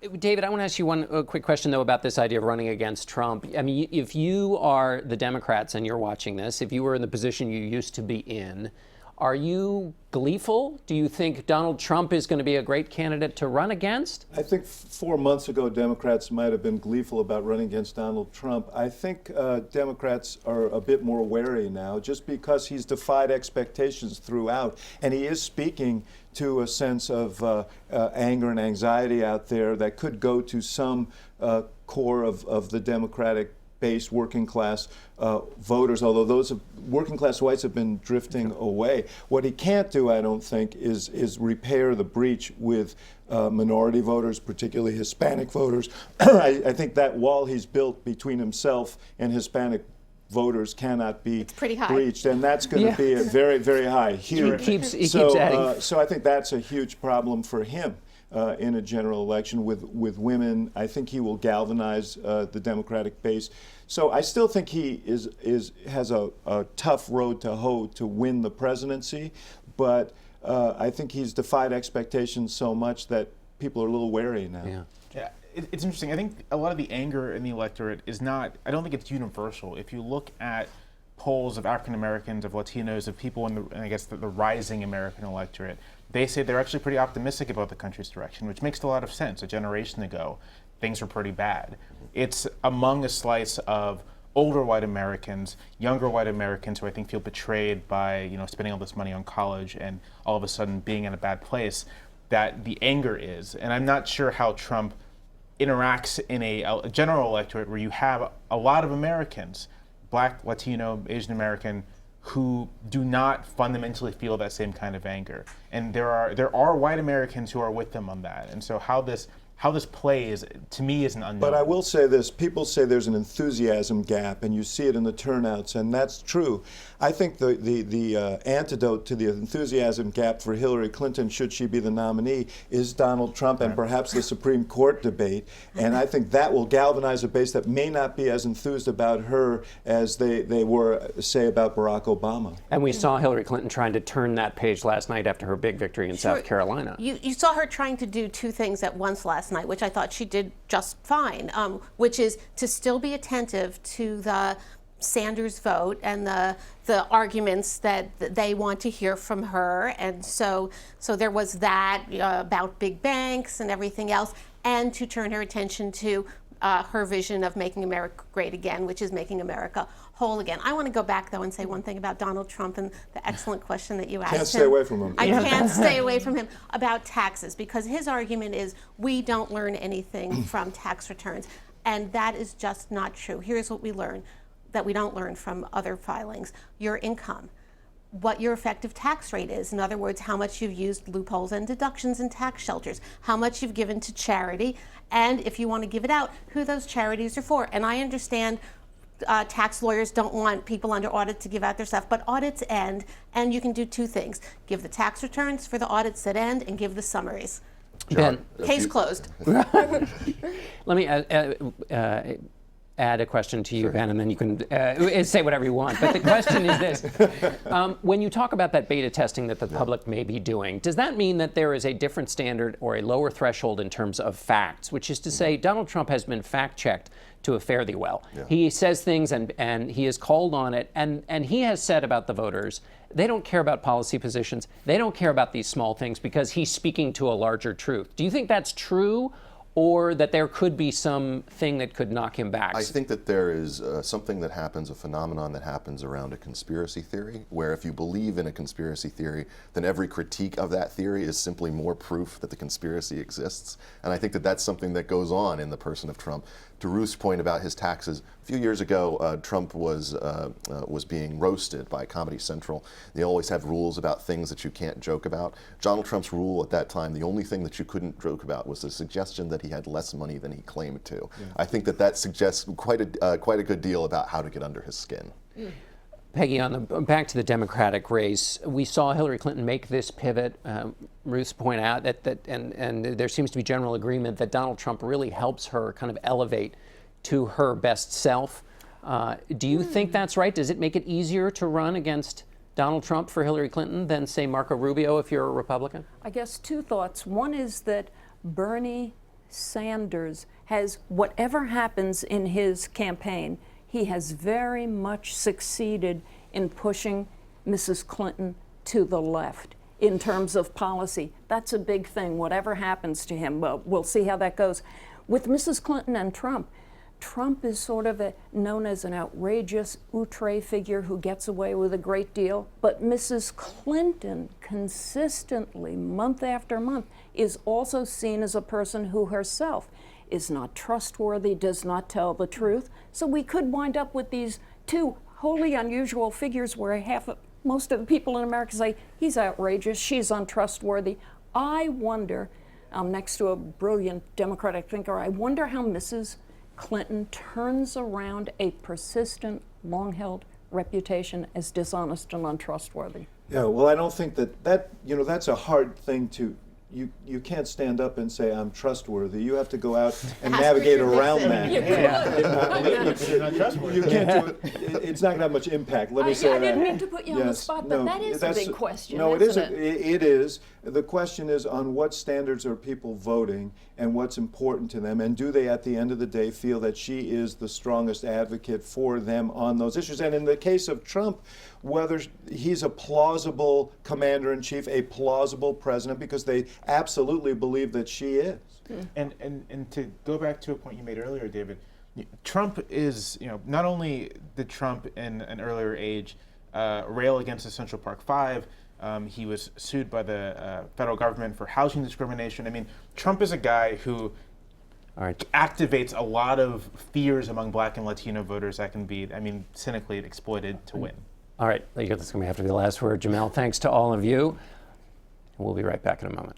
David, I want to ask you one quick question, though, about this idea of running against Trump. I mean, if you are the Democrats and you're watching this, if you were in the position you used to be in, are you gleeful? Do you think Donald Trump is going to be a great candidate to run against? I think 4 months ago, Democrats might have been gleeful about running against Donald Trump. I think Democrats are a bit more wary now, just because he's defied expectations throughout. And he is speaking to a sense of anger and anxiety out there that could go to some core of the Democratic base, working class voters, although those working class whites have been drifting away. What he can't do, I don't think, is repair the breach with minority voters, particularly Hispanic voters. I think that wall he's built between himself and Hispanic voters cannot be breached, and that's going to be a very, very high. Huge. He keeps adding. So I think that's a huge problem for him. In a general election with women. I think he will galvanize the Democratic base. So I still think he has a tough road to hoe to win the presidency, but I think he's defied expectations so much that people are a little wary now. Yeah, it's interesting. I think a lot of the anger in the electorate is not, I don't think it's universal. If you look at polls of African Americans, of Latinos, of people in the rising American electorate, they say they're actually pretty optimistic about the country's direction, which makes a lot of sense. A generation ago, things were pretty bad. It's among a slice of older white Americans, younger white Americans who I think feel betrayed by spending all this money on college and all of a sudden being in a bad place, that the anger is. And I'm not sure how Trump interacts in a general electorate where you have a lot of Americans, Black, Latino, Asian American, who do not fundamentally feel that same kind of anger. And there are white Americans who are with them on that. And so how this plays, to me, is an unknown. But I will say this, people say there's an enthusiasm gap, and you see it in the turnouts, and that's true. I think the antidote to the enthusiasm gap for Hillary Clinton, should she be the nominee, is Donald Trump and perhaps the Supreme Court debate. And I think that will galvanize a base that may not be as enthused about her as they were, say, about Barack Obama. And we saw Hillary Clinton trying to turn that page last night after her big victory in South Carolina. You saw her trying to do two things at once last night, which I thought she did just fine, which is to still be attentive to the Sanders vote and the arguments that they want to hear from her. And so there was that about big banks and everything else, and to turn her attention to her vision of making America great again, which is making America whole again. I want to go back, though, and say one thing about Donald Trump and the excellent question that you asked him. Can't stay away from him. I can't stay away from him about taxes, because his argument is we don't learn anything from tax returns, and that is just not true. Here's what we learn that we don't learn from other filings: your income, what your effective tax rate is. In other words, how much you've used loopholes and deductions and tax shelters, how much you've given to charity, and if you want to give it out, who those charities are for. And I understand tax lawyers don't want people under audit to give out their stuff, but audits end, and you can do two things: give the tax returns for the audits that end, and give the summaries. Ben, case closed. Let me add a question to you, Ben, and then you can say whatever you want. But the question is this. When you talk about that beta testing that the public may be doing, does that mean that there is a different standard or a lower threshold in terms of facts, which is to say Donald Trump has been fact-checked to a fare thee well? Yeah. He says things and he is called on it, and he has said about the voters, they don't care about policy positions, they don't care about these small things because he's speaking to a larger truth. Do you think that's true, or that there could be something that could knock him back? I think that there is something that happens, a phenomenon that happens around a conspiracy theory, where if you believe in a conspiracy theory, then every critique of that theory is simply more proof that the conspiracy exists. And I think that that's something that goes on in the person of Trump. To Ruth's point about his taxes, a few years ago, Trump was being roasted by Comedy Central. They always have rules about things that you can't joke about. Donald Trump's rule at that time, the only thing that you couldn't joke about was the suggestion that he had less money than he claimed to. Yeah. I think that suggests quite a good deal about how to get under his skin. Peggy, back to the Democratic race, we saw Hillary Clinton make this pivot. Ruth's point out and there seems to be general agreement that Donald Trump really helps her kind of elevate to her best self. Do you think that's right? Does it make it easier to run against Donald Trump for Hillary Clinton than, say, Marco Rubio if you're a Republican? I guess two thoughts. One is that Bernie Sanders has, whatever happens in his campaign, he has very much succeeded in pushing Mrs. Clinton to the left in terms of policy. That's a big thing, whatever happens to him. Well, we'll see how that goes. With Mrs. Clinton and Trump, Trump is sort of known as an outrageous outre figure who gets away with a great deal, but Mrs. Clinton consistently, month after month, is also seen as a person who herself is not trustworthy, does not tell the truth. So we could wind up with these two wholly unusual figures where most of the people in America say, he's outrageous, she's untrustworthy. I wonder, next to a brilliant Democratic thinker, I wonder how Mrs. Clinton turns around a persistent, long-held reputation as dishonest and untrustworthy. Yeah, well, I don't think that's a hard thing to, you can't stand up and say, I'm trustworthy. You have to go out and navigate around that. You can't do it. It's not going to have much impact. Let me say that. I didn't mean to put you on the spot, but that is a big question. No, it isn't. It is. The question is on what standards are people voting and what's important to them, and do they at the end of the day feel that she is the strongest advocate for them on those issues? And in the case of Trump, whether he's a plausible commander-in-chief, a plausible president, because they absolutely believe that she is. And to go back to a point you made earlier, David, Trump is, not only did Trump in an earlier age rail against the Central Park Five, he was sued by the federal government for housing discrimination. I mean, Trump is a guy who activates a lot of fears among Black and Latino voters that can be, cynically exploited to win. All right, that's going to have to be the last word. Jamelle, thanks to all of you. We'll be right back in a moment.